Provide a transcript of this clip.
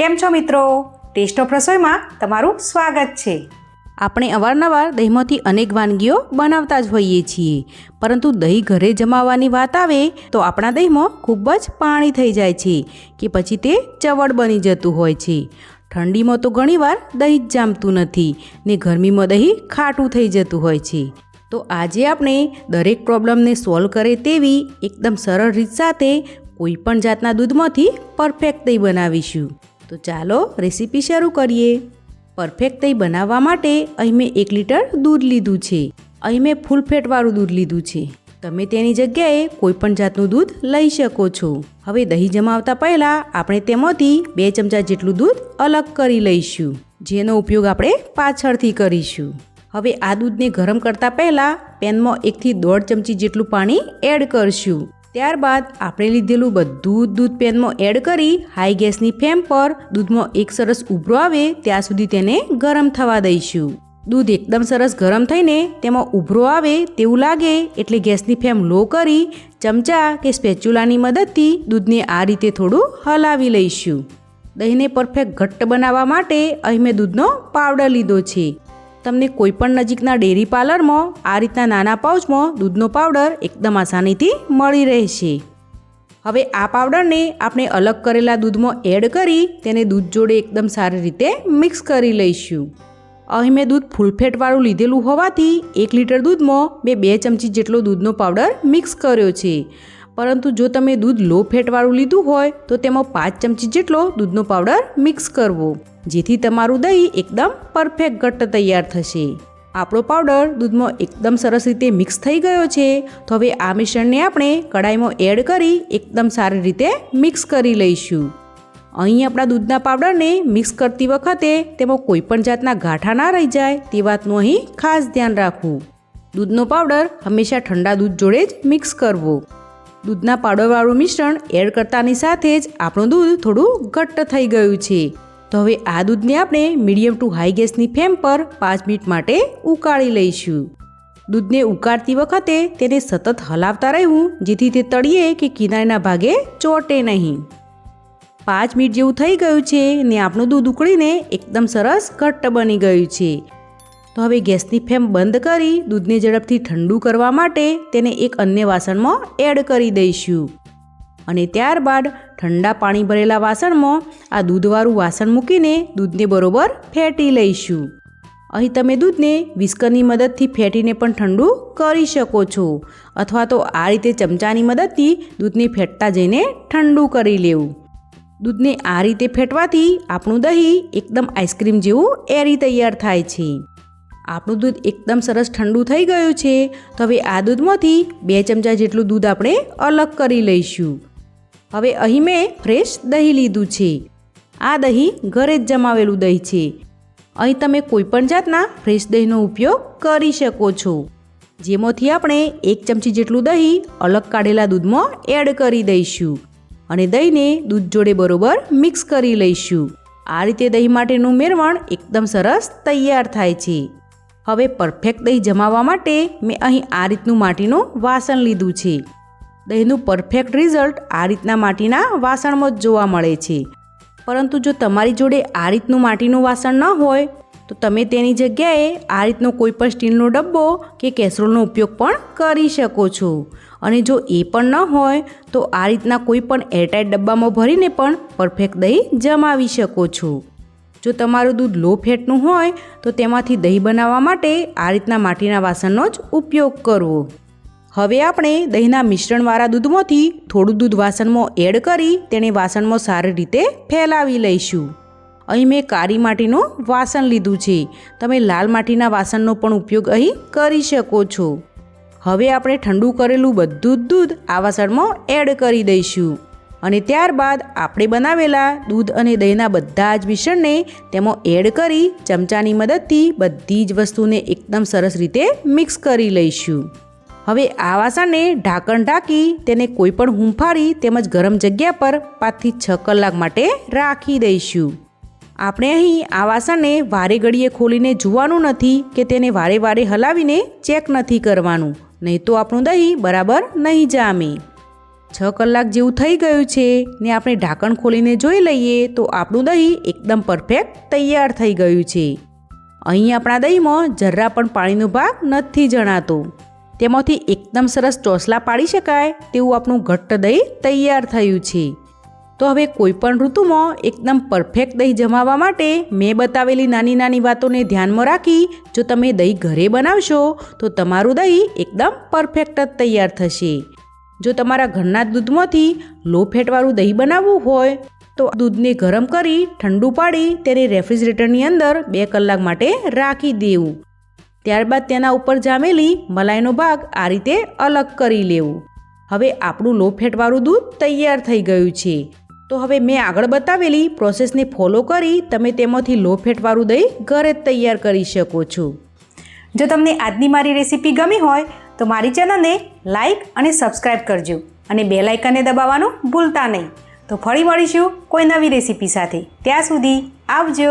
કેમ છો મિત્રો? ટેસ્ટ ઓફ રસોઈમાં તમારું સ્વાગત છે। આપણે અવારનવાર દહીંમાંથી અનેક વાનગીઓ બનાવતા જ હોઈએ છીએ, પરંતુ દહીં ઘરે જમાવવાની વાત આવે તો આપણા દહીંમાં ખૂબ જ પાણી થઈ જાય છે કે પછી તે ચવડ બની જતું હોય છે। ઠંડીમાં તો ઘણીવાર દહીં જ જામતું નથી ને ગરમીમાં દહીં ખાટું થઈ જતું હોય છે। તો આજે આપણે દરેક પ્રોબ્લેમને સોલ્વ કરે તેવી એકદમ સરળ રીત સાથે કોઈ પણ જાતના દૂધમાંથી પરફેક્ટ દહીં બનાવીશું। તો ચાલો રેસીપી શરૂ કરીએ। પરફેક્ટ દહીં બનાવવા માટે અહીં મેં 1 લીટર દૂધ લીધું છે। અહીં મેં ફૂલ ફેટવાળું દૂધ લીધું છે। તમે તેની જગ્યાએ કોઈ પણ જાતનું દૂધ લઈ શકો છો। હવે દહીં જમાવતા પહેલાં આપણે તેમાંથી 2 ચમચા જેટલું દૂધ અલગ કરી લઈશું, જેનો ઉપયોગ આપણે પાછળથી કરીશું। હવે આ દૂધને ગરમ કરતાં પહેલાં પેનમાં 1 થી 1.5 ચમચી જેટલું પાણી એડ કરશું। ત્યારબાદ આપણે લીધેલું બધું દૂધ પેનમાં એડ કરી હાઈ ગેસની ફ્લેમ પર દૂધમાં એક સરસ ઉભરો આવે ત્યાં સુધી તેને ગરમ થવા દઈશું। દૂધ એકદમ સરસ ગરમ થઈને તેમાં ઉભરો આવે તેવું લાગે એટલે ગેસની ફ્લેમ લો કરી ચમચા કે સ્પેચ્યુલાની મદદથી દૂધને આ રીતે થોડું હલાવી લઈશું। દહીંને પરફેક્ટ ઘટ્ટ બનાવવા માટે અહીં મેં દૂધનો પાવડર લીધો છે। તમને કોઈપણ નજીકના ડેરી પાર્લરમાં આ રીતના નાના પાઉચમાં દૂધનો પાવડર એકદમ આસાનીથી મળી રહેશે। હવે આ પાવડરને આપણે અલગ કરેલા દૂધમાં એડ કરી તેને દૂધ જોડે એકદમ સારી રીતે મિક્સ કરી લઈશું। અહીં મેં દૂધ ફૂલ ફેટવાળું લીધેલું હોવાથી 1 લીટર દૂધમાં મેં 2 ચમચી જેટલો દૂધનો પાવડર મિક્સ કર્યો છે, પરંતુ જો તમે દૂધ લો ફેટવાળું લીધું હોય તો તેમાં 5 ચમચી જેટલો દૂધનો પાવડર મિક્સ કરવો, જેથી તમારું દહીં એકદમ પરફેક્ટ ઘટ્ટ તૈયાર થશે। આપણો પાવડર દૂધમાં એકદમ સરસ રીતે મિક્સ થઈ ગયો છે। તો હવે આ મિશ્રણને આપણે કડાઈમાં એડ કરી એકદમ સારી રીતે મિક્સ કરી લઈશું। અહીં આપણા દૂધના પાવડરને મિક્સ કરતી વખતે તેમાં કોઈ પણ જાતના ગાંઠા ના રહી જાય તે વાતનું અહીં ખાસ ધ્યાન રાખવું। દૂધનો પાવડર હંમેશા ઠંડા દૂધ જોડે જ મિક્સ કરવો। દૂધના પાવડરવાળું મિશ્રણ એડ કરતાની સાથે જ આપણું દૂધ થોડું ઘટ્ટ થઈ ગયું છે। તો હવે આ દૂધને આપણે મીડિયમ ટુ હાઈ ગેસની ફ્લેમ પર 5 મિનિટ માટે ઉકાળી લઈશું। દૂધને ઉકાળતી વખતે તેને સતત હલાવતા રહેવું, જેથી તે તળિયે કે કિનારીના ભાગે ચોંટે નહીં। 5 મિનિટ જેવું થઈ ગયું છે ને આપણું દૂધ ઉકળીને એકદમ સરસ ઘટ્ટ બની ગયું છે। તો હવે ગેસની ફ્લેમ બંધ કરી દૂધને ઝડપથી ઠંડુ કરવા માટે તેને એક અન્ય વાસણમાં એડ કરી દઈશું અને ત્યારબાદ ઠંડા પાણી ભરેલા વાસણમાં આ દૂધવાળું વાસણ મૂકીને દૂધને બરોબર ફેટી લઈશું। અહીં તમે દૂધને વિસ્કરની મદદથી ફેટીને પણ ઠંડુ કરી શકો છો, અથવા તો આ રીતે ચમચાની મદદથી દૂધને ફેટતા જઈને ઠંડુ કરી લેવું। દૂધને આ રીતે ફેટવાથી આપણું દહીં એકદમ આઈસ્ક્રીમ જેવું એરી તૈયાર થાય છે। આપણું દૂધ એકદમ સરસ ઠંડુ થઈ ગયું છે। તો હવે આ દૂધમાંથી 2 ચમચા જેટલું દૂધ આપણે અલગ કરી લઈશું। હવે અહીં મેં ફ્રેશ દહીં લીધું છે। આ દહીં ઘરે જ જમાવેલું દહીં છે। અહીં તમે કોઈપણ જાતના ફ્રેશ દહીંનો ઉપયોગ કરી શકો છો, જેમાંથી આપણે 1 ચમચી જેટલું દહીં અલગ કાઢેલા દૂધમાં એડ કરી દઈશું અને દહીંને દૂધ જોડે બરોબર મિક્સ કરી લઈશું। આ રીતે દહીં માટેનું મેળવણ એકદમ સરસ તૈયાર થાય છે। હવે પરફેક્ટ દહીં જમાવવા માટે મેં અહીં આ રીતનું માટીનું વાસણ લીધું છે। દહીંનું પરફેક્ટ રિઝલ્ટ આ રીતના માટીના વાસણમાં જ જોવા મળે છે, પરંતુ જો તમારી જોડે આ રીતનું માટીનું વાસણ ન હોય તો તમે તેની જગ્યાએ આ રીતનો કોઈ પણ સ્ટીલનો ડબ્બો કે કેસરોલનો ઉપયોગ પણ કરી શકો છો। અને જો એ પણ ન હોય તો આ રીતના કોઈ પણ એરટાઇટ ડબ્બામાં ભરીને પણ પરફેક્ટ દહીં જમાવી શકો છો। જો તમારું દૂધ લો ફેટનું હોય તો તેમાંથી દહીં બનાવવા માટે આ રીતના માટીના વાસણનો જ ઉપયોગ કરવો। હવે આપણે દહીંના મિશ્રણવાળા દૂધમાંથી થોડું દૂધ વાસણમાં એડ કરી તેને વાસણમાં સારી રીતે ફેલાવી લઈશું। અહીં મેં કાળી માટીનું વાસણ લીધું છે। તમે લાલ માટીના વાસણનો પણ ઉપયોગ અહીં કરી શકો છો। હવે આપણે ઠંડુ કરેલું બધું જ દૂધ આ વાસણમાં એડ કરી દઈશું અને ત્યારબાદ આપણે બનાવેલા દૂધ અને દહીંના બધા જ મિશ્રણને તેમાં એડ કરી ચમચાની મદદથી બધી જ વસ્તુને એકદમ સરસ રીતે મિક્સ કરી લઈશું। હવે આ વાસણને ઢાંકણ ઢાંકી તેને કોઈ પણ હૂંફાળી તેમજ ગરમ જગ્યા પર 5 થી 6 કલાક માટે રાખી દઈશું। આપણે અહીં આ વાસણને વારે ઘડીએ ખોલીને જોવાનું નથી કે તેને વારે વારે હલાવીને ચેક નથી કરવાનું, નહીં તો આપણું દહીં બરાબર નહીં જામે। 6 કલાક જેવું થઈ ગયું છે ને આપણે ઢાંકણ ખોલીને જોઈ લઈએ તો આપણું દહીં એકદમ પરફેક્ટ તૈયાર થઈ ગયું છે. અહીં આપણા દહીંમાં જરા પણ પાણીનો ભાગ નથી જણાતો. તેમાંથી એકદમ સરસ ચોસલા પાડી શકાય તેવું આપણું ઘટ્ટ દહીં તૈયાર થયું છે. તો હવે કોઈપણ ઋતુમાં એકદમ પરફેક્ટ દહીં જમાવવા માટે મેં બતાવેલી નાની નાની વાતોને ધ્યાનમાં રાખી જો તમે દહીં ઘરે બનાવશો તો તમારું દહીં એકદમ પરફેક્ટ જ તૈયાર થશે. જો તમારા ઘરના દૂધમાંથી લો ફેટવાળું દહીં બનાવવું હોય તો દૂધને ગરમ કરી ઠંડુ પાડી તેને રેફ્રિજરેટરની અંદર 2 કલાક માટે રાખી દેવું. ત્યારબાદ તેના ઉપર જામેલી મલાઈનો ભાગ આ રીતે અલગ કરી લેવું. હવે આપણું લો ફેટવાળું દૂધ તૈયાર થઈ ગયું છે. તો હવે મેં આગળ બતાવેલી પ્રોસેસને ફોલો કરી તમે તેમાંથી લો ફેટવાળું દહીં ઘરે જ તૈયાર કરી શકો છો. જો તમને આજની મારી રેસીપી ગમી હોય તો મારી ચેનલને લાઈક અને સબસ્ક્રાઈબ કરજો અને બેલ આઇકનને દબાવવાનું ભૂલતા નહીં. તો ફરી મળીશું કોઈ નવી રેસીપી સાથે. ત્યાં સુધી આવજો.